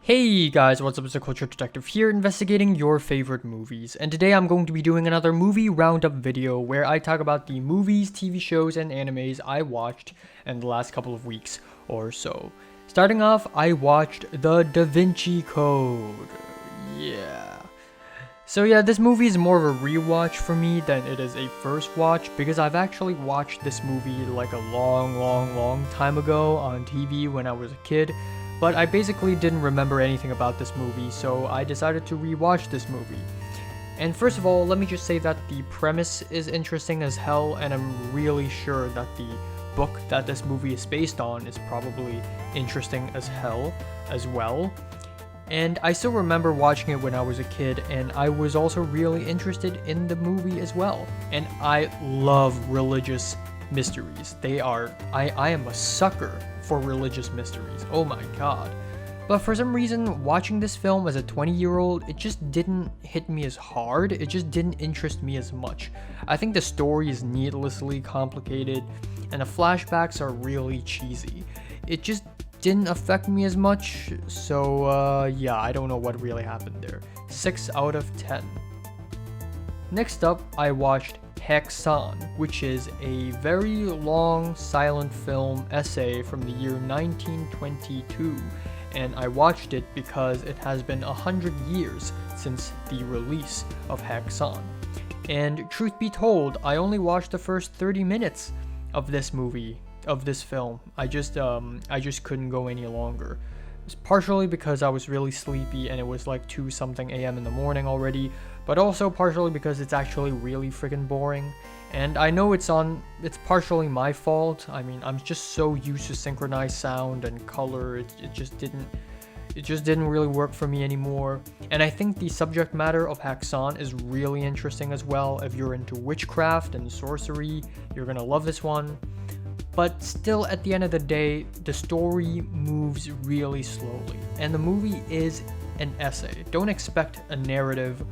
Hey guys, what's up? It's a Culture Detective here, investigating your favorite movies. And today I'm going to be doing another movie roundup video where I talk about the movies, TV shows, and animes I watched in the last couple of weeks or so. Starting off, I watched the Da Vinci Code. Yeah. So yeah, this movie is more of a rewatch for me than it is a first watch because I've actually watched this movie like a long time ago on TV when I was a kid. But I basically didn't remember anything about this movie, so I decided to rewatch this movie. And first of all, let me just say that the premise is interesting as hell, and I'm really sure that the book that this movie is based on is probably interesting as hell as well. And I still remember watching it when I was a kid, and I was also really interested in the movie as well. And I love religious mysteries. I am a sucker for religious mysteries. Oh my god. But for some reason, watching this film as a 20-year-old, it just didn't hit me as hard. It just didn't interest me as much. I think the story is needlessly complicated, and the flashbacks are really cheesy. It just didn't affect me as much, so yeah, I don't know what really happened there. 6 out of 10. Next up, I watched Hexan, which is a very long silent film essay from the year 1922, and I watched it because it has been 100 years since the release of Hexan. And truth be told, I only watched the first 30 minutes of this film. I just couldn't go any longer. It's partially because I was really sleepy and it was like 2 something a.m. in the morning already, but also partially because it's actually really freaking boring. And I know it's partially my fault. I mean, I'm just so used to synchronized sound and color. It just didn't really work for me anymore. And I think the subject matter of Hexan is really interesting as well. If you're into witchcraft and sorcery, you're gonna love this one. But still, at the end of the day, the story moves really slowly, and the movie is an essay. Don't expect a narrative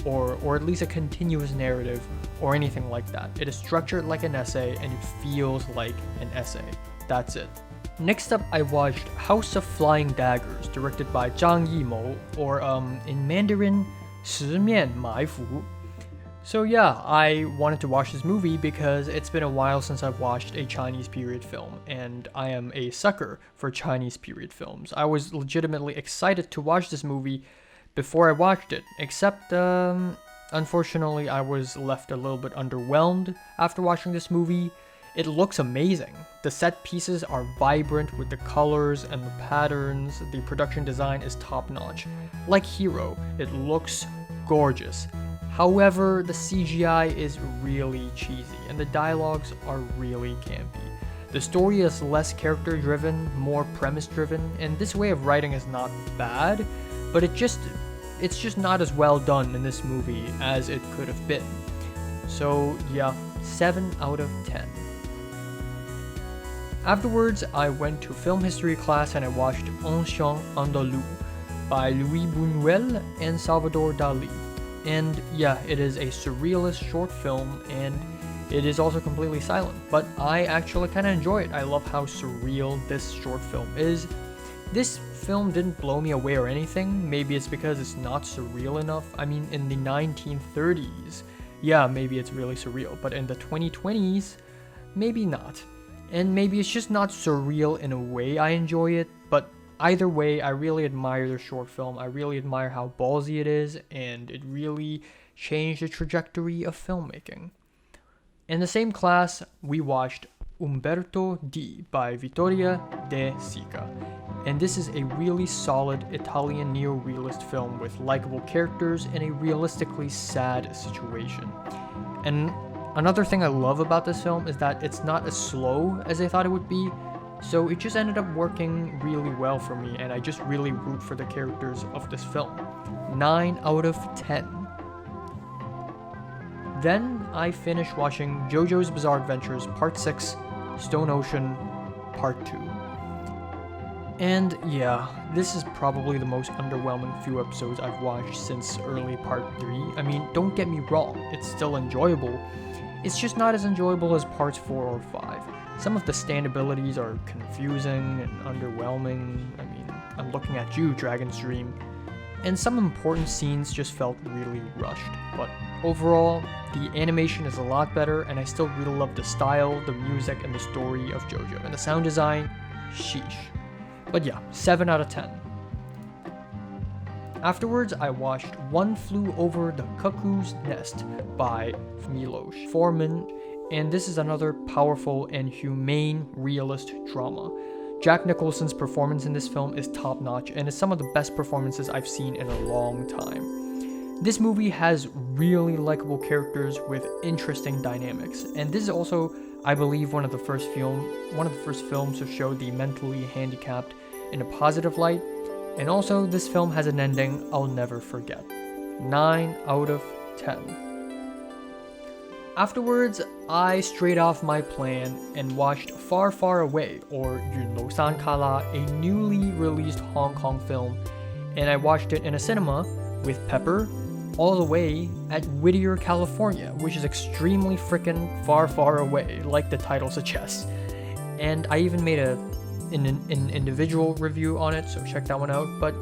or at least a continuous narrative or anything like that. It is structured like an essay and it feels like an essay. That's it. Next up, I watched House of Flying Daggers, directed by Zhang Yimou, or in Mandarin, 十面埋伏. So yeah, I wanted to watch this movie because it's been a while since I've watched a Chinese period film, and I am a sucker for Chinese period films. I was legitimately excited to watch this movie before I watched it, except unfortunately I was left a little bit underwhelmed after watching this movie. It looks amazing. The set pieces are vibrant with the colors and the patterns. The production design is top-notch. Like Hero, it looks gorgeous. However, the CGI is really cheesy, and the dialogues are really campy. The story is less character-driven, more premise-driven, and this way of writing is not bad, but it's just not as well done in this movie as it could have been. So yeah, 7 out of 10. Afterwards, I went to film history class and I watched Un Chien Andalou by Louis Buñuel and Salvador Dali. And yeah, it is a surrealist short film, and it is also completely silent, but I actually kind of enjoy it. I love how surreal this short film is. This film didn't blow me away or anything. Maybe it's because it's not surreal enough. I mean, in the 1930s, yeah, maybe it's really surreal, but in the 2020s, maybe not. And maybe it's just not surreal in a way I enjoy it, but either way, I really admire the short film. I really admire how ballsy it is, and it really changed the trajectory of filmmaking. In the same class, we watched Umberto D by Vittoria De Sica. And this is a really solid Italian neo-realist film with likable characters in a realistically sad situation. And another thing I love about this film is that it's not as slow as I thought it would be. So it just ended up working really well for me, and I just really root for the characters of this film. 9 out of 10. Then I finished watching Jojos Bizarre Adventures Part 6, Stone Ocean Part 2. And yeah, this is probably the most underwhelming few episodes I've watched since early Part 3. I mean, don't get me wrong, it's still enjoyable. It's just not as enjoyable as Parts 4 or 5. Some of the stand abilities are confusing and underwhelming. I mean, I'm looking at you, Dragon's Dream. And some important scenes just felt really rushed. But overall, the animation is a lot better, and I still really love the style, the music, and the story of JoJo. And the sound design, sheesh. But yeah, 7 out of 10. Afterwards, I watched One Flew Over the Cuckoo's Nest by Milos Forman, and this is another powerful and humane realist drama. Jack Nicholson's performance in this film is top-notch and is some of the best performances I've seen in a long time. This movie has really likable characters with interesting dynamics, and this is also, I believe, one of the first films to show the mentally handicapped in a positive light. And also, this film has an ending I'll never forget. 9 out of 10. Afterwards, I strayed off my plan and watched Far Far Away, or Yunlosan Kala, a newly released Hong Kong film, and I watched it in a cinema with Pepper all the way at Whittier, California, which is extremely frickin' far away, like the title suggests. And I even made an individual review on it, so check that one out. But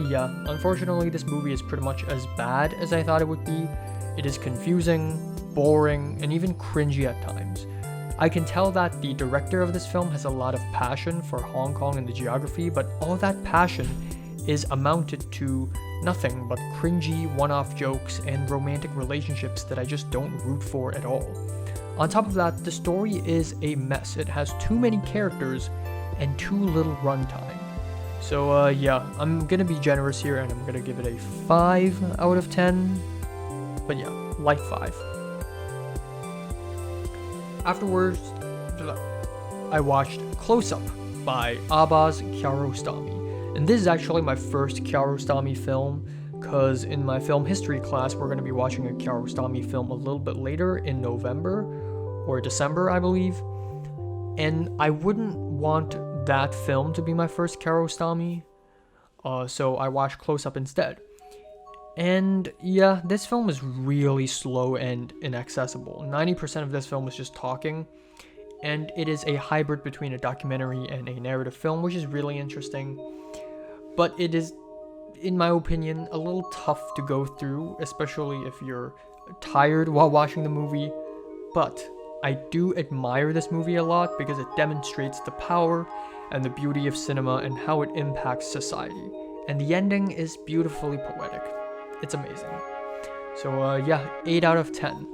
yeah, unfortunately this movie is pretty much as bad as I thought it would be. It is confusing, boring, and even cringy at times. I can tell that the director of this film has a lot of passion for Hong Kong and the geography, but all that passion is amounted to nothing but cringy one-off jokes and romantic relationships that I just don't root for at all. On top of that, the story is a mess. It has too many characters and too little runtime. So yeah, I'm gonna be generous here and I'm gonna give it a 5 out of 10. But yeah, light 5. Afterwards, I watched Close Up by Abbas Kiarostami. And this is actually my first Kiarostami film, because in my film history class, we're going to be watching a Kiarostami film a little bit later in November or December, I believe. And I wouldn't want that film to be my first Kiarostami, so I watched Close Up instead. And yeah, this film is really slow and inaccessible. 90% of this film is just talking, and it is a hybrid between a documentary and a narrative film, which is really interesting. But it is, in my opinion, a little tough to go through, especially if you're tired while watching the movie. But I do admire this movie a lot because it demonstrates the power and the beauty of cinema and how it impacts society. And the ending is beautifully poetic. It's amazing. So yeah, 8 out of 10.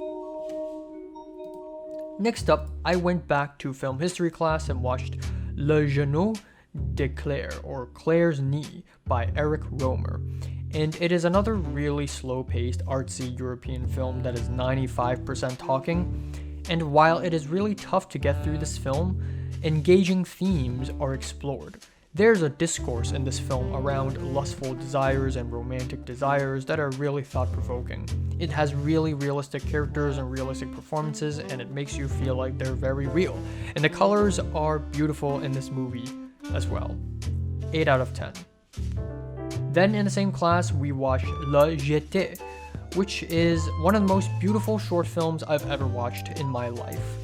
Next up, I went back to film history class and watched Le Genou de Claire, or Claire's Knee, by Eric Romer. And it is another really slow-paced, artsy European film that is 95% talking. And while it is really tough to get through this film, engaging themes are explored. There's a discourse in this film around lustful desires and romantic desires that are really thought-provoking. It has really realistic characters and realistic performances, and it makes you feel like they're very real. And the colors are beautiful in this movie as well. 8 out of 10. Then in the same class, we watched Le Jeté, which is one of the most beautiful short films I've ever watched in my life.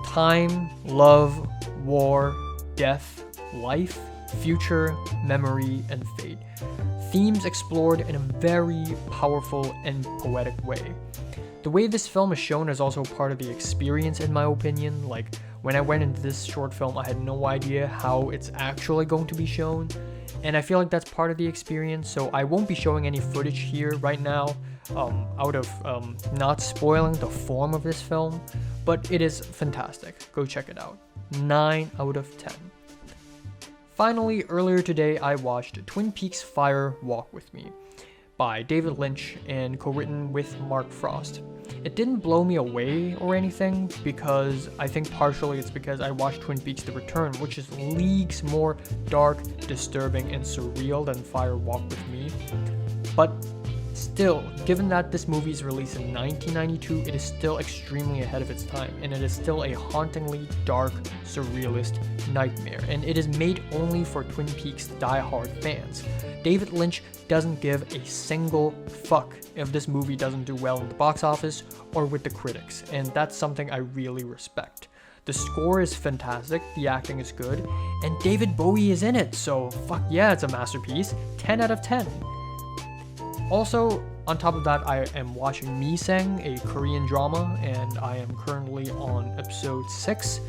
Time, love, war, death, life, future, memory, and fate. Themes explored in a very powerful and poetic way. The way this film is shown is also part of the experience, in my opinion. Like, when I went into this short film, I had no idea how it's actually going to be shown, and I feel like that's part of the experience, so I won't be showing any footage here right now, out of not spoiling the form of this film, but it is fantastic. Go check it out. 9 out of 10. Finally, earlier today, I watched Twin Peaks Fire Walk With Me by David Lynch and co-written with Mark Frost. It didn't blow me away or anything, because I think partially it's because I watched Twin Peaks The Return, which is leagues more dark, disturbing, and surreal than Fire Walk With Me. But still, given that this movie is released in 1992, it is still extremely ahead of its time, and it is still a hauntingly dark, surrealist nightmare, and it is made only for Twin Peaks die-hard fans. David Lynch doesn't give a single fuck if this movie doesn't do well in the box office or with the critics, and that's something I really respect. The score is fantastic, the acting is good, and David Bowie is in it, so fuck yeah, it's a masterpiece. 10 out of 10. Also, on top of that, I am watching Misang, a Korean drama, and I am currently on episode 6.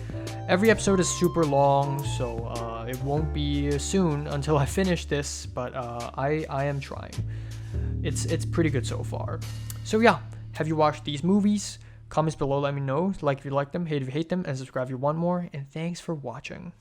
Every episode is super long, so it won't be soon until I finish this, but I am trying. It's pretty good so far. So yeah, have you watched these movies? Comments below, let me know. Like if you like them, hate if you hate them, and subscribe if you want more. And thanks for watching.